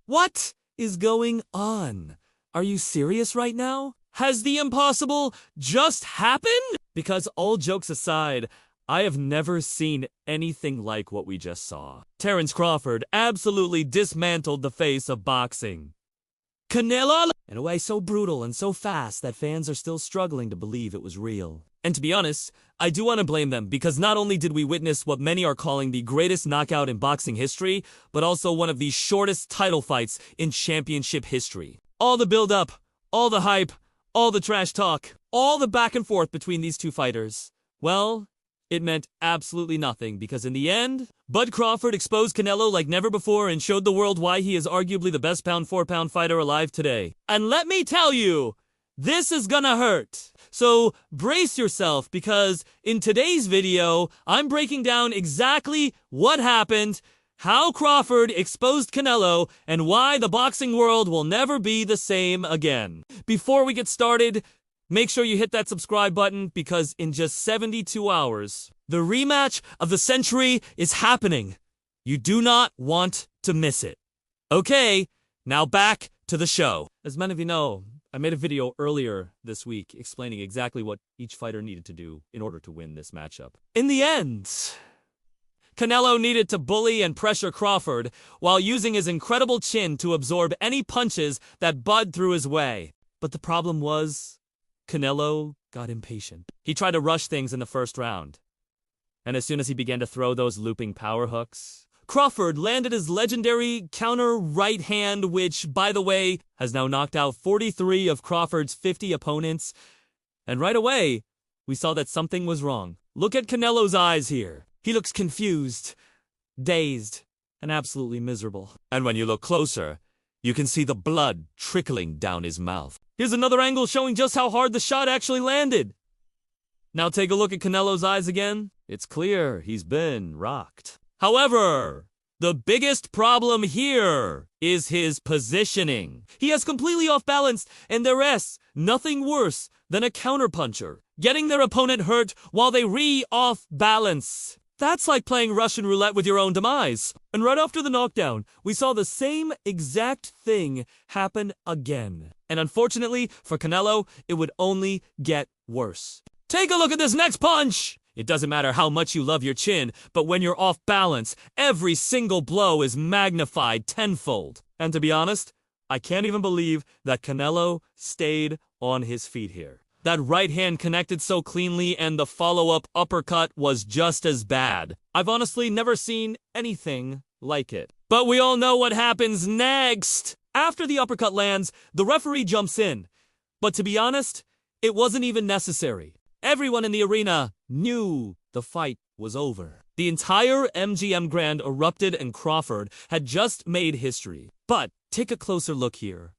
What is going on? Are you serious right now? Has the impossible just happened? Because all jokes aside, I have never seen anything like what we just saw. Terence Crawford absolutely dismantled the face of boxing. Canelo, in a way so brutal and so fast that fans are still struggling to believe it was real. And to be honest, I do want to blame them because not only did we witness what many are calling the greatest knockout in boxing history, but also one of the shortest title fights in championship history. All the build-up, all the hype, all the trash talk, all the back and forth between these two fighters. Well, it meant absolutely nothing because in the end, Bud Crawford exposed Canelo like never before and showed the world why he is arguably the best pound-for-pound fighter alive today. And let me tell you, this is gonna hurt. So brace yourself because in today's video, I'm breaking down exactly what happened, how Crawford exposed Canelo, and why the boxing world will never be the same again. Before we get started, make sure you hit that subscribe button because in just 72 hours, the rematch of the century is happening. You do not want to miss it. Okay, now back to the show. As many of you know, I made a video earlier this week explaining exactly what each fighter needed to do in order to win this matchup. In the end, Canelo needed to bully and pressure Crawford while using his incredible chin to absorb any punches that Bud threw his way. But the problem was, Canelo got impatient. He tried to rush things in the first round. And as soon as he began to throw those looping power hooks, Crawford landed his legendary counter right hand, which, by the way, has now knocked out 43 of Crawford's 50 opponents. And right away, we saw that something was wrong. Look at Canelo's eyes here. He looks confused, dazed, and absolutely miserable. And when you look closer, you can see the blood trickling down his mouth. Here's another angle showing just how hard the shot actually landed. Now take a look at Canelo's eyes again. It's clear he's been rocked. However, the biggest problem here is his positioning. He has completely off-balanced, and there is nothing worse than a counterpuncher, getting their opponent hurt while they off-balance. That's like playing Russian roulette with your own demise. And right after the knockdown, we saw the same exact thing happen again. And unfortunately for Canelo, it would only get worse. Take a look at this next punch! It doesn't matter how much you love your chin, but when you're off balance, every single blow is magnified tenfold. And to be honest, I can't even believe that Canelo stayed on his feet here. That right hand connected so cleanly and the follow-up uppercut was just as bad. I've honestly never seen anything like it. But we all know what happens next. After the uppercut lands, the referee jumps in. But to be honest, it wasn't even necessary. Everyone in the arena knew the fight was over. The entire MGM Grand erupted and Crawford had just made history. But take a closer look here.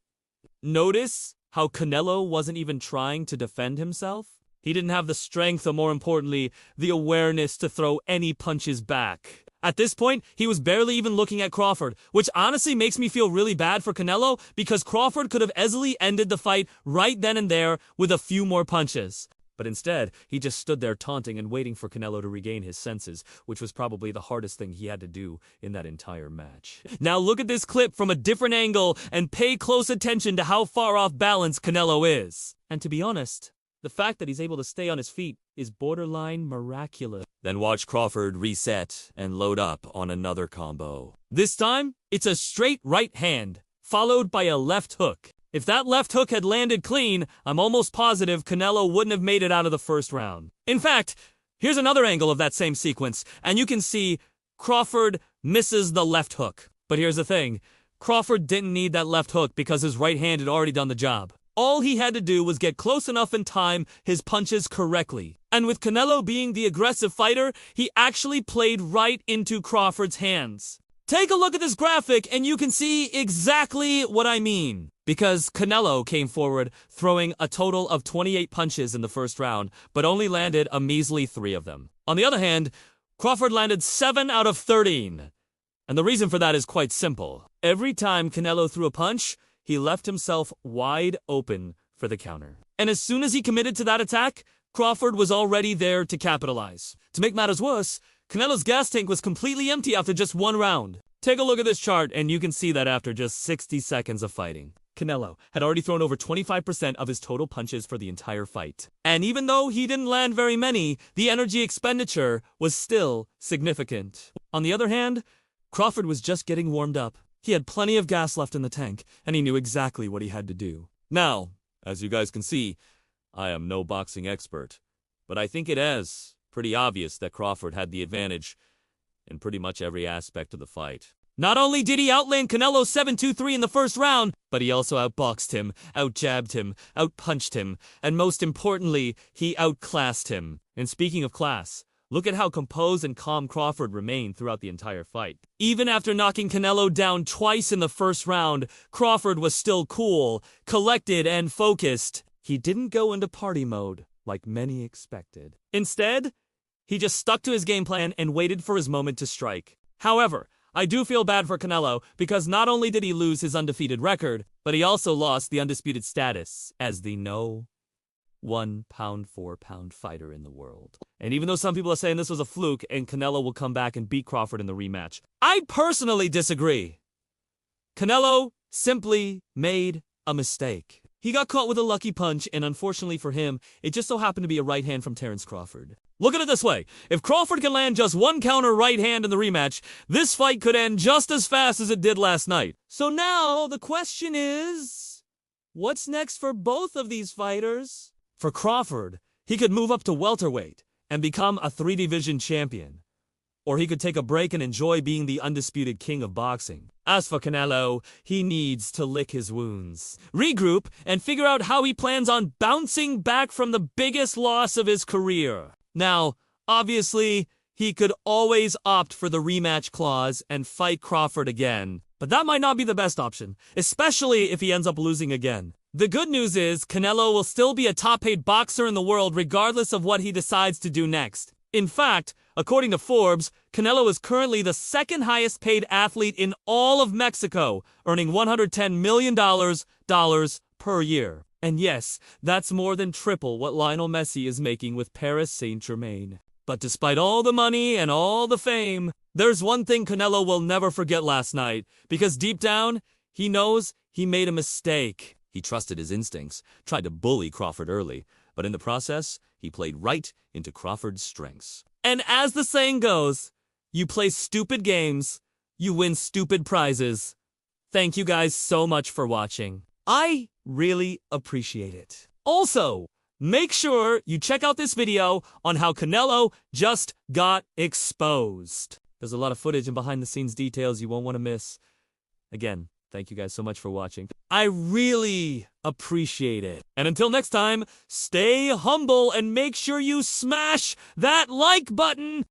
Notice how Canelo wasn't even trying to defend himself? He didn't have the strength or, more importantly, the awareness to throw any punches back. At this point, he was barely even looking at Crawford, which honestly makes me feel really bad for Canelo because Crawford could have easily ended the fight right then and there with a few more punches. But instead, he just stood there taunting and waiting for Canelo to regain his senses, which was probably the hardest thing he had to do in that entire match. Now look at this clip from a different angle and pay close attention to how far off balance Canelo is. And to be honest, the fact that he's able to stay on his feet is borderline miraculous. Then watch Crawford reset and load up on another combo. This time, it's a straight right hand, followed by a left hook. If that left hook had landed clean, I'm almost positive Canelo wouldn't have made it out of the first round. In fact, here's another angle of that same sequence, and you can see Crawford misses the left hook. But here's the thing, Crawford didn't need that left hook because his right hand had already done the job. All he had to do was get close enough and time his punches correctly. And with Canelo being the aggressive fighter, he actually played right into Crawford's hands. Take a look at this graphic and you can see exactly what I mean. Because Canelo came forward throwing a total of 28 punches in the first round, but only landed a measly 3 of them. On the other hand, Crawford landed 7 out of 13. And the reason for that is quite simple. Every time Canelo threw a punch, he left himself wide open for the counter. And as soon as he committed to that attack, Crawford was already there to capitalize. To make matters worse, Canelo's gas tank was completely empty after just 1 round. Take a look at this chart and you can see that after just 60 seconds of fighting, Canelo had already thrown over 25% of his total punches for the entire fight. And even though he didn't land very many, the energy expenditure was still significant. On the other hand, Crawford was just getting warmed up. He had plenty of gas left in the tank, and he knew exactly what he had to do. Now, as you guys can see, I am no boxing expert, but I think it is pretty obvious that Crawford had the advantage in pretty much every aspect of the fight. Not only did he outland Canelo 7-2-3 in the first round, but he also outboxed him, outjabbed him, outpunched him, and most importantly, he outclassed him. And speaking of class, look at how composed and calm Crawford remained throughout the entire fight. Even after knocking Canelo down twice in the first round, Crawford was still cool, collected, and focused. He didn't go into party mode like many expected. Instead, he just stuck to his game plan and waited for his moment to strike. However, I do feel bad for Canelo because not only did he lose his undefeated record, but he also lost the undisputed status as the no 1 pound for pound fighter in the world. And even though some people are saying this was a fluke and Canelo will come back and beat Crawford in the rematch, I personally disagree. Canelo simply made a mistake. He got caught with a lucky punch, and unfortunately for him, it just so happened to be a right hand from Terence Crawford. Look at it this way. If Crawford can land just one counter right hand in the rematch, this fight could end just as fast as it did last night. So now, the question is, what's next for both of these fighters? For Crawford, he could move up to welterweight and become a 3-division champion. Or he could take a break and enjoy being the undisputed king of boxing. As for Canelo, he needs to lick his wounds, regroup, and figure out how he plans on bouncing back from the biggest loss of his career. Now, obviously, he could always opt for the rematch clause and fight Crawford again, but that might not be the best option, especially if he ends up losing again. The good news is Canelo will still be a top-paid boxer in the world regardless of what he decides to do next. In fact, according to Forbes, Canelo is currently the second highest paid athlete in all of Mexico, earning $110 million per year. And yes, that's more than triple what Lionel Messi is making with Paris Saint-Germain. But despite all the money and all the fame, there's one thing Canelo will never forget last night, because deep down, he knows he made a mistake. He trusted his instincts, tried to bully Crawford early, but in the process, he played right into Crawford's strengths. And as the saying goes, you play stupid games, you win stupid prizes. Thank you guys so much for watching. I really appreciate it. Also, make sure you check out this video on how Canelo just got exposed. There's a lot of footage and behind-the-scenes details you won't want to miss. Again, thank you guys so much for watching. I really appreciate it. And until next time, stay humble and make sure you smash that like button.